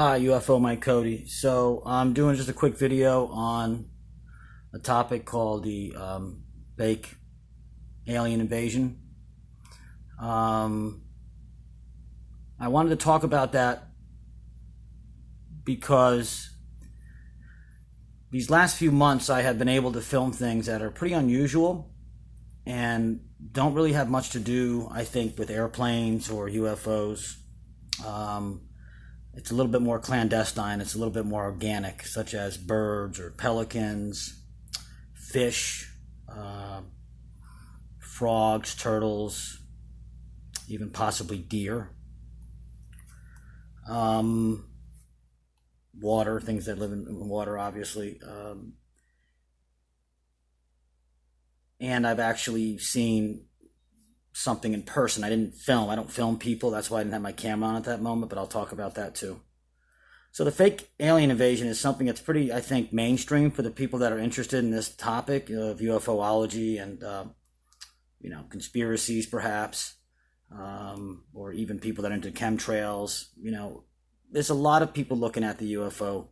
Hi, UFO Mike Cody. So I'm doing just a quick video on a topic called the fake alien invasion. Um, I wanted to talk about that because these last few months I have been able to film things that are pretty unusual and don't really have much to do, I think, with airplanes or UFOs. It's a little bit more clandestine, it's a little bit more organic, such as birds or pelicans, fish, frogs, turtles, even possibly deer, water, things that live in water, obviously. And I've actually seen something in person. I don't film people. That's why I didn't have my camera on at that moment, but I'll talk about that too. So the fake alien invasion is something that's pretty, I think, mainstream for the people that are interested in this topic of UFOlogy and, conspiracies perhaps, or even people that are into chemtrails. There's a lot of people looking at the UFO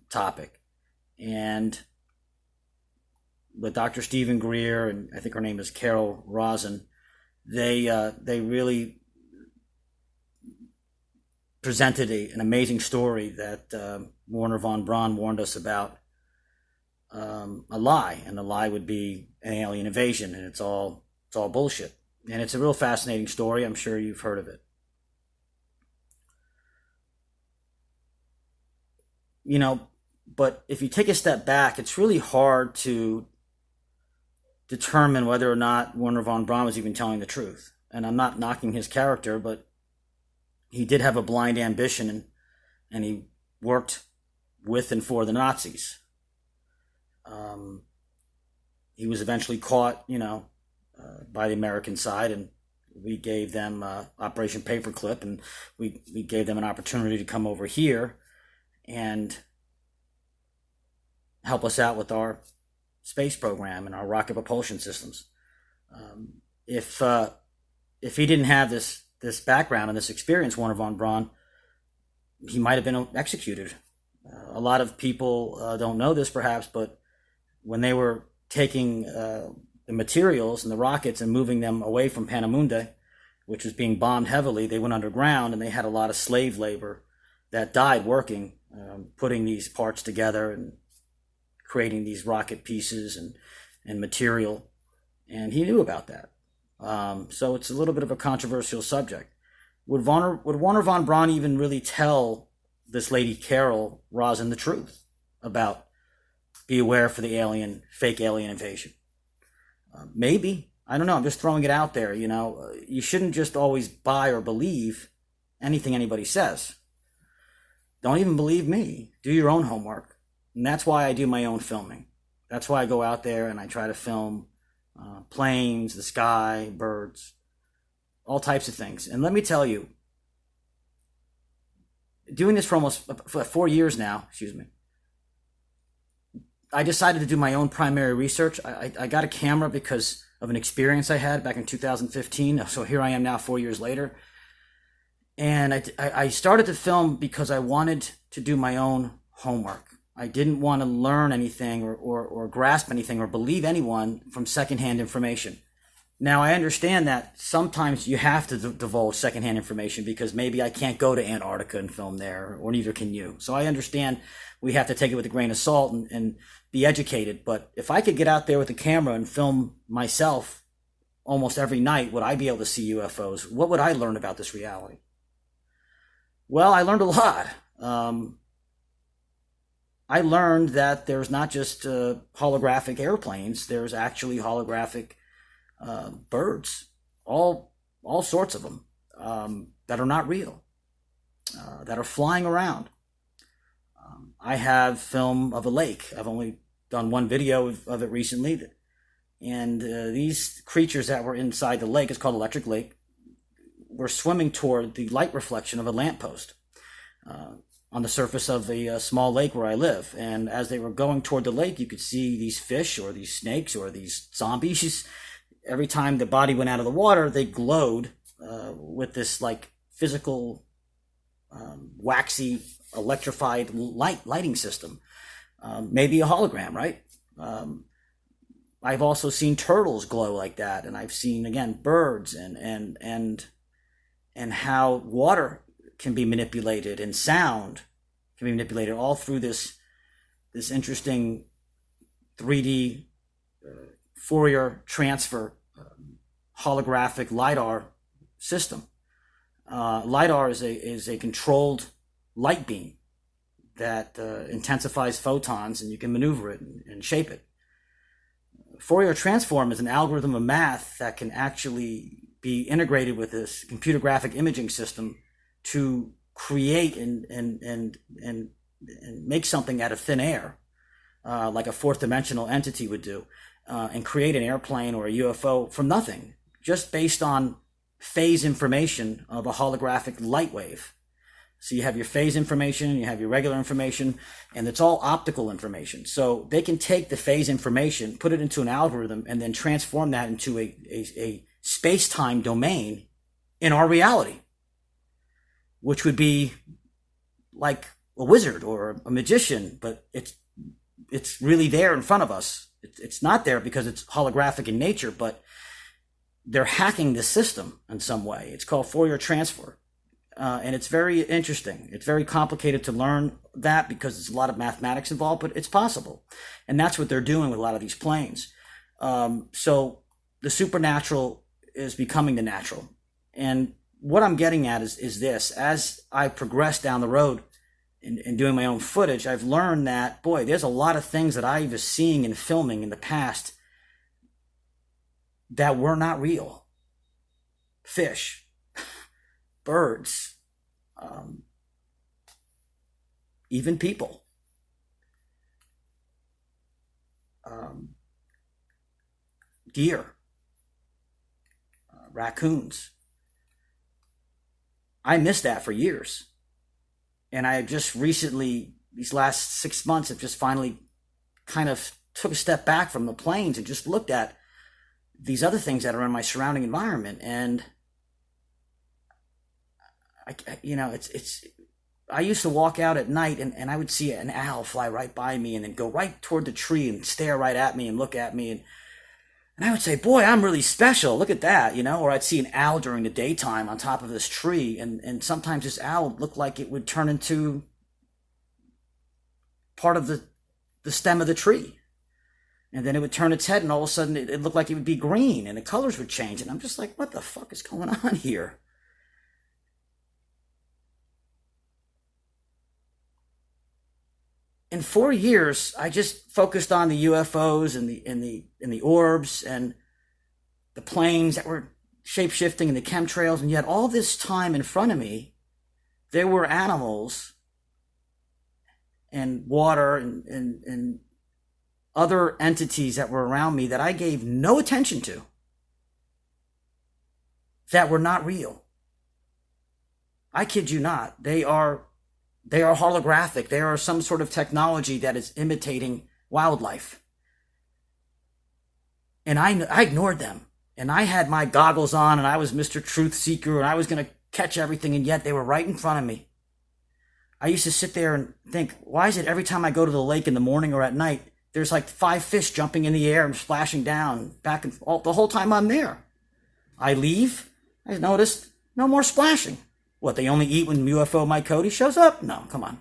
topic. And with Dr. Stephen Greer, and I think her name is Carol Rosin, they really presented an amazing story that Warner von Braun warned us about, a lie, and the lie would be an alien invasion, and it's all bullshit. And it's a real fascinating story. I'm sure you've heard of it. But if you take a step back, it's really hard to determine whether or not Warner von Braun was even telling the truth. And I'm not knocking his character, but he did have a blind ambition, and he worked with and for the Nazis. He was eventually caught, by the American side, and we gave them Operation Paperclip, and we gave them an opportunity to come over here and help us out with our space program and our rocket propulsion systems. If he didn't have this background and this experience, Warner von Braun, he might have been executed. A lot of people don't know this perhaps, but when they were taking the materials and the rockets and moving them away from Panamundi, which was being bombed heavily, they went underground, and they had a lot of slave labor that died working, putting these parts together and creating these rocket pieces and material. And he knew about that. So it's a little bit of a controversial subject. Would Warner von Braun even really tell this lady Carol Rosin the truth about be aware for the fake alien invasion? Maybe. I don't know. I'm just throwing it out there. You shouldn't just always buy or believe anything anybody says. Don't even believe me. Do your own homework. And that's why I do my own filming. That's why I go out there and I try to film planes, the sky, birds, all types of things. And let me tell you, doing this for 4 years now, I decided to do my own primary research. I got a camera because of an experience I had back in 2015. So here I am now 4 years later. And I started to film because I wanted to do my own homework. I didn't want to learn anything or grasp anything or believe anyone from secondhand information. Now, I understand that sometimes you have to divulge secondhand information because maybe I can't go to Antarctica and film there, or neither can you. So I understand we have to take it with a grain of salt and be educated. But if I could get out there with a camera and film myself almost every night, would I be able to see UFOs? What would I learn about this reality? Well, I learned a lot. I learned that there's not just holographic airplanes. There's actually holographic birds, all sorts of them, that are not real, that are flying around. I have film of a lake. I've only done one video of it recently. And these creatures that were inside the lake, it's called Electric Lake, were swimming toward the light reflection of a lamppost on the surface of a small lake where I live. And as they were going toward the lake, you could see these fish or these snakes or these zombies. Every time the body went out of the water, they glowed with this like physical waxy electrified lighting system, maybe a hologram, right? I've also seen turtles glow like that, and I've seen, again, birds and how water can be manipulated and sound can be manipulated, all through this interesting 3D Fourier transfer holographic LiDAR system. LiDAR is a controlled light beam that intensifies photons, and you can maneuver it and shape it. Fourier transform is an algorithm of math that can actually be integrated with this computer graphic imaging system to create and make something out of thin air, like a fourth dimensional entity would do, and create an airplane or a UFO from nothing, just based on phase information of a holographic light wave. So you have your phase information, you have your regular information, and it's all optical information. So they can take the phase information, put it into an algorithm, and then transform that into a space-time domain in our reality, which would be like a wizard or a magician, but it's really there in front of us. It's not there because it's holographic in nature, but they're hacking the system in some way. It's called Fourier transfer. And it's very interesting. It's very complicated to learn that because there's a lot of mathematics involved, but it's possible. And that's what they're doing with a lot of these planes. So the supernatural is becoming the natural. And what I'm getting at is this. As I progress down the road in doing my own footage, I've learned that, boy, there's a lot of things that I was seeing and filming in the past that were not real. Fish, birds, even people, deer, raccoons. I missed that for years. And I just recently, these last 6 months, have just finally kind of took a step back from the planes and just looked at these other things that are in my surrounding environment. And I used to walk out at night and I would see an owl fly right by me and then go right toward the tree and stare right at me and look at me. And I would say, boy, I'm really special. Look at that, Or I'd see an owl during the daytime on top of this tree. And sometimes this owl looked like it would turn into part of the stem of the tree. And then it would turn its head and all of a sudden it looked like it would be green and the colors would change. And I'm just like, what the fuck is going on here? In 4 years, I just focused on the UFOs and the orbs and the planes that were shape-shifting and the chemtrails, and yet all this time in front of me, there were animals and water and other entities that were around me that I gave no attention to, that were not real. I kid you not. They are holographic. They are some sort of technology that is imitating wildlife. And I ignored them. And I had my goggles on and I was Mr. Truth Seeker and I was going to catch everything, and yet they were right in front of me. I used to sit there and think, why is it every time I go to the lake in the morning or at night, there's like 5 fish jumping in the air and splashing down back and forth the whole time I'm there? I leave, I noticed no more splashing. What, they only eat when UFO Mike Cody shows up? No, come on.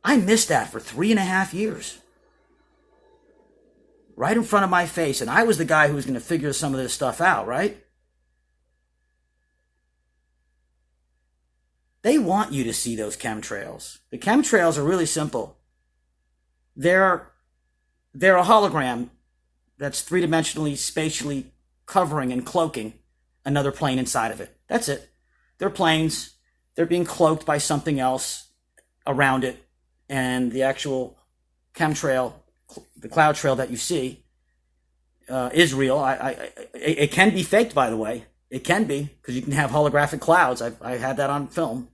I missed that for 3.5 years. Right in front of my face. And I was the guy who was going to figure some of this stuff out, right? They want you to see those chemtrails. The chemtrails are really simple. They're a hologram that's three-dimensionally, spatially covering and cloaking another plane inside of it. That's it. They're planes. They're being cloaked by something else around it. And the actual chemtrail, the cloud trail that you see, is real. It can be faked, by the way. It can be, because you can have holographic clouds. I had that on film.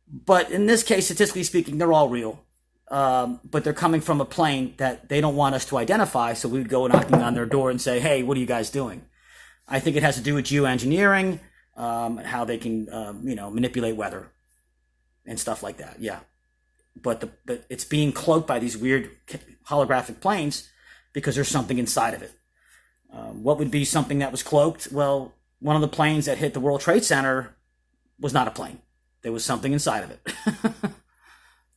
But in this case, statistically speaking, they're all real. But they're coming from a plane that they don't want us to identify, so we would go knocking on their door and say, hey, what are you guys doing? I think it has to do with geoengineering. how they can, manipulate weather and stuff like that. Yeah. But it's being cloaked by these weird holographic planes because there's something inside of it. What would be something that was cloaked? Well, one of the planes that hit the World Trade Center was not a plane. There was something inside of it.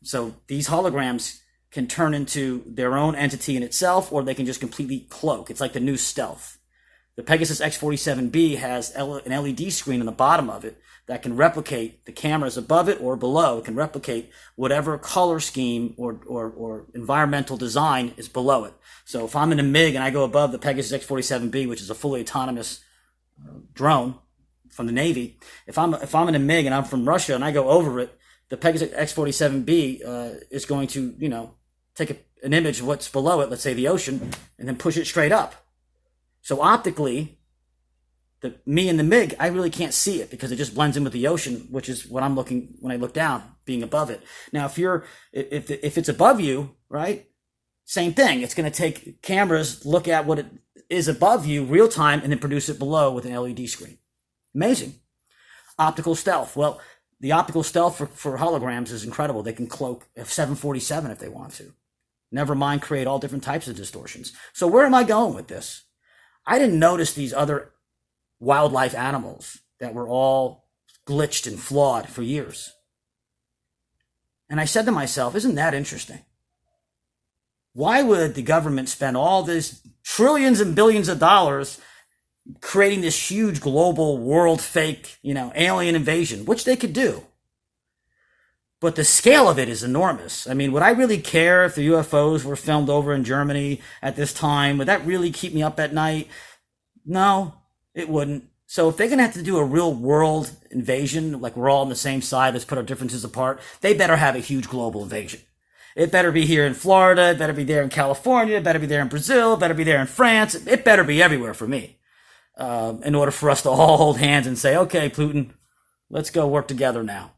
So these holograms can turn into their own entity in itself, or they can just completely cloak. It's like the new stealth. The Pegasus X-47B has an LED screen on the bottom of it that can replicate the cameras above it or below. It can replicate whatever color scheme or environmental design is below it. So if I'm in a MiG and I go above the Pegasus X-47B, which is a fully autonomous drone from the Navy, if I'm in a MiG and I'm from Russia and I go over it, the Pegasus X-47B is going to, take an image of what's below it, let's say the ocean, and then push it straight up. So optically, me and the MiG, I really can't see it because it just blends in with the ocean, which is what I'm looking when I look down, being above it. Now, if it's above you, right? Same thing. It's going to take cameras, look at what it is above you real time, and then produce it below with an LED screen. Amazing. Optical stealth. Well, the optical stealth for holograms is incredible. They can cloak a 747 if they want to. Never mind create all different types of distortions. So where am I going with this? I didn't notice these other wildlife animals that were all glitched and flawed for years. And I said to myself, isn't that interesting? Why would the government spend all this trillions and billions of dollars creating this huge global world fake, alien invasion, which they could do? But the scale of it is enormous. I mean, would I really care if the UFOs were filmed over in Germany at this time? Would that really keep me up at night? No, it wouldn't. So if they're going to have to do a real world invasion, like we're all on the same side, let's put our differences apart, they better have a huge global invasion. It better be here in Florida. It better be there in California. It better be there in Brazil. It better be there in France. It better be everywhere for me. In order for us to all hold hands and say, okay, Putin, let's go work together now.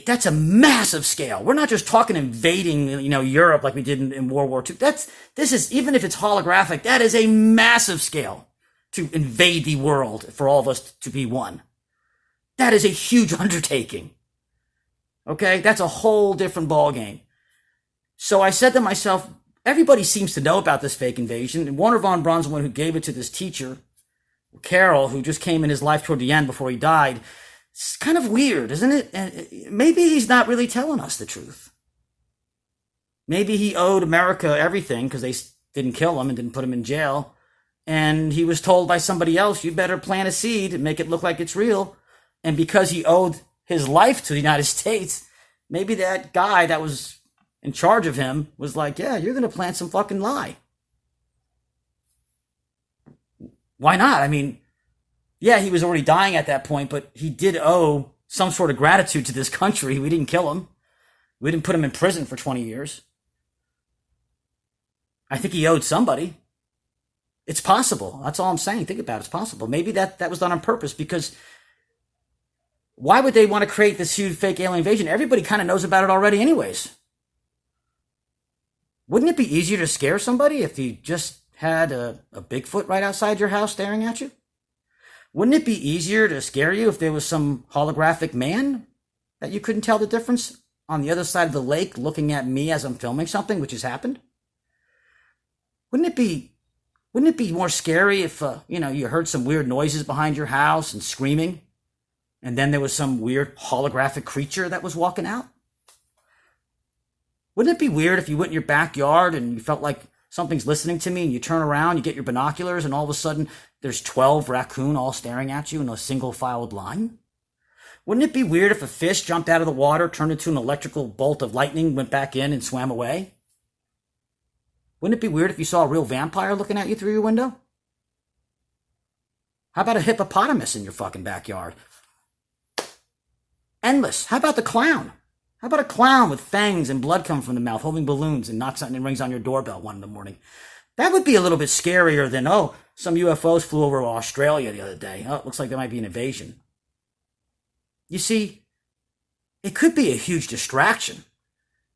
That's a massive scale. We're not just talking invading, Europe like we did in World War II. This is, even if it's holographic, that is a massive scale to invade the world for all of us to be one. That is a huge undertaking. Okay? That's a whole different ballgame. So I said to myself, everybody seems to know about this fake invasion. And Wernher von Braun's the one who gave it to this teacher, Carol, who just came in his life toward the end before he died. It's kind of weird, isn't it? And maybe he's not really telling us the truth. Maybe he owed America everything because they didn't kill him and didn't put him in jail. And he was told by somebody else, you better plant a seed and make it look like it's real. And because he owed his life to the United States, maybe that guy that was in charge of him was like, yeah, you're going to plant some fucking lie. Why not? I mean, yeah, he was already dying at that point, but he did owe some sort of gratitude to this country. We didn't kill him. We didn't put him in prison for 20 years. I think he owed somebody. It's possible. That's all I'm saying. Think about it. It's possible. Maybe that was done on purpose, because why would they want to create this huge fake alien invasion? Everybody kind of knows about it already anyways. Wouldn't it be easier to scare somebody if you just had a Bigfoot right outside your house staring at you? Wouldn't it be easier to scare you if there was some holographic man that you couldn't tell the difference on the other side of the lake looking at me as I'm filming something, which has happened? Wouldn't it be more scary if, you heard some weird noises behind your house and screaming, and then there was some weird holographic creature that was walking out? Wouldn't it be weird if you went in your backyard and you felt like something's listening to me, and you turn around, you get your binoculars, and all of a sudden there's 12 raccoon all staring at you in a single filed line? Wouldn't it be weird if a fish jumped out of the water, turned into an electrical bolt of lightning, went back in and swam away? Wouldn't it be weird if you saw a real vampire looking at you through your window? How about a hippopotamus in your fucking backyard? Endless. How about the clown? How about a clown with fangs and blood coming from the mouth, holding balloons, and knocks on and rings on your doorbell 1 a.m? That would be a little bit scarier than, some UFOs flew over Australia the other day. Oh, it looks like there might be an invasion. You see, it could be a huge distraction,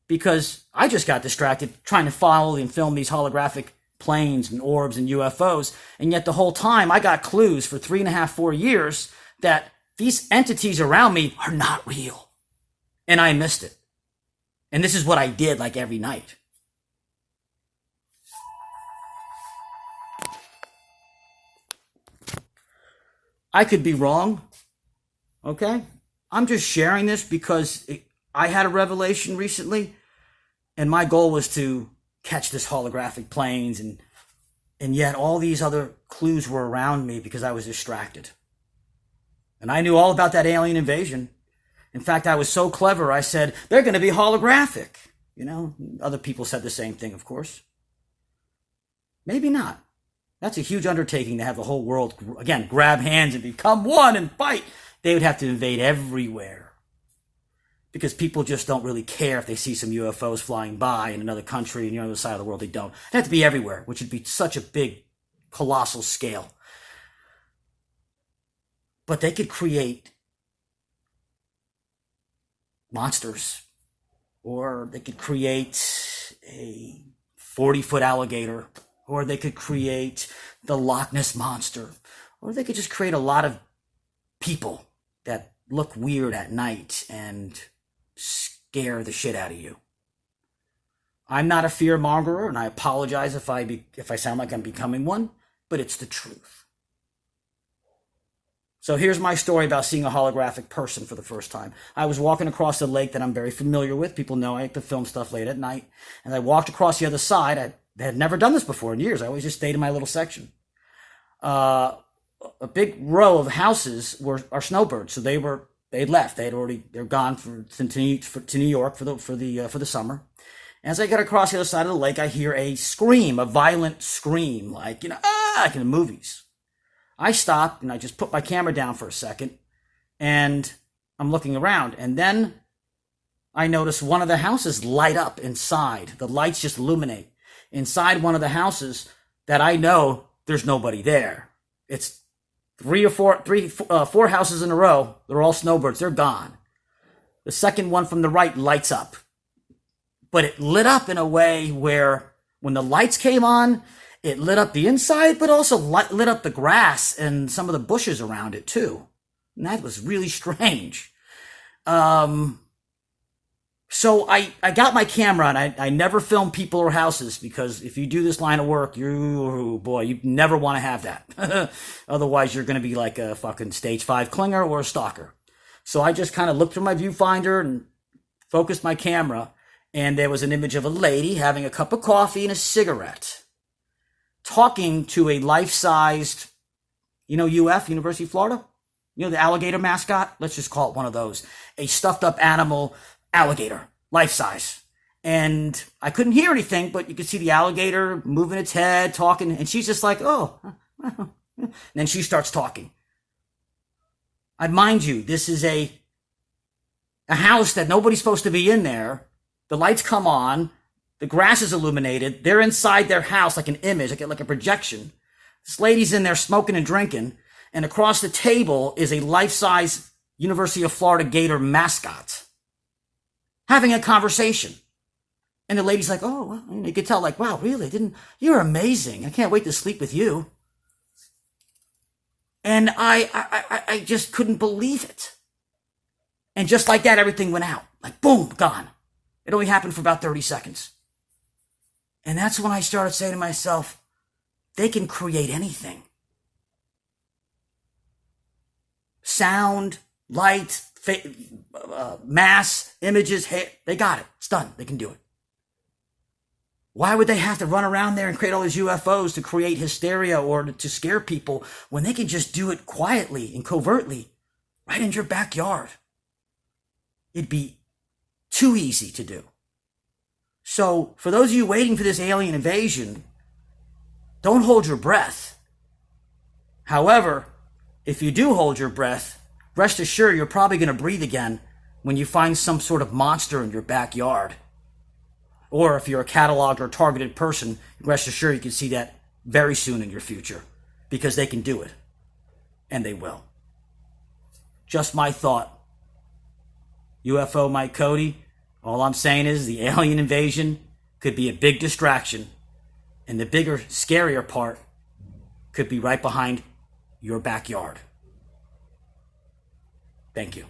because I just got distracted trying to follow and film these holographic planes and orbs and UFOs. And yet the whole time I got clues for 3.5, 4 years that these entities around me are not real. And I missed it. And this is what I did like every night. I could be wrong. Okay? I'm just sharing this because I had a revelation recently, and my goal was to catch this holographic planes, and yet all these other clues were around me because I was distracted. And I knew all about that alien invasion. In fact, I was so clever, I said, they're going to be holographic. You know, other people said the same thing, of course. Maybe not. That's a huge undertaking to have the whole world, again, grab hands and become one and fight. They would have to invade everywhere. Because people just don't really care if they see some UFOs flying by in another country and you're on the other side of the world. They don't. They have to be everywhere, which would be such a big, colossal scale. But they could create monsters, or they could create a 40-foot alligator, or they could create the Loch Ness Monster, or they could just create a lot of people that look weird at night and scare the shit out of you. I'm not a fear mongerer, and I apologize if I sound like I'm becoming one, but it's the truth. So here's my story about seeing a holographic person for the first time. I was walking across the lake that I'm very familiar with. People know I like to film stuff late at night. And I walked across the other side. I had never done this before in years. I always just stayed in my little section. A big row of houses are snowbirds. So they'd left. They're gone to New York for the summer. As I got across the other side of the lake, I hear a scream, a violent scream, like, like in the movies. I stopped and I just put my camera down for a second and I'm looking around, and then I notice one of the houses light up inside. The lights just illuminate inside one of the houses that I know there's nobody there. It's four houses in a row. They're all snowbirds. They're gone. The second one from the right lights up, but it lit up in a way where when the lights came on, it lit up the inside, but also lit up the grass and some of the bushes around it too. And that was really strange. So I got my camera, and I never film people or houses, because if you do this line of work, you never want to have that. Otherwise, you're going to be like a fucking stage 5 clinger or a stalker. So I just kind of looked through my viewfinder and focused my camera, and there was an image of a lady having a cup of coffee and a cigarette, talking to a life-sized, University of Florida? The alligator mascot? Let's just call it one of those. A stuffed-up animal alligator, life-size. And I couldn't hear anything, but you could see the alligator moving its head, talking, and she's just like, oh. And then she starts talking. Mind you, this is a house that nobody's supposed to be in there. The lights come on. The grass is illuminated. They're inside their house like an image, like a projection. This lady's in there smoking and drinking. And across the table is a life-size University of Florida Gator mascot having a conversation. And the lady's like, oh, well, and you could tell, like, wow, really? You're amazing. I can't wait to sleep with you. And I just couldn't believe it. And just like that, everything went out. Like, boom, gone. It only happened for about 30 seconds. And that's when I started saying to myself, they can create anything. Sound, light, mass, images, they got it. It's done. They can do it. Why would they have to run around there and create all these UFOs to create hysteria or to scare people when they can just do it quietly and covertly right in your backyard? It'd be too easy to do. So for those of you waiting for this alien invasion, don't hold your breath. However, if you do hold your breath, rest assured you're probably going to breathe again when you find some sort of monster in your backyard. Or if you're a cataloged or targeted person, rest assured you can see that very soon in your future, because they can do it. And they will. Just my thought. UFO Mike Cody, all I'm saying is the alien invasion could be a big distraction. And the bigger, scarier part could be right behind your backyard. Thank you.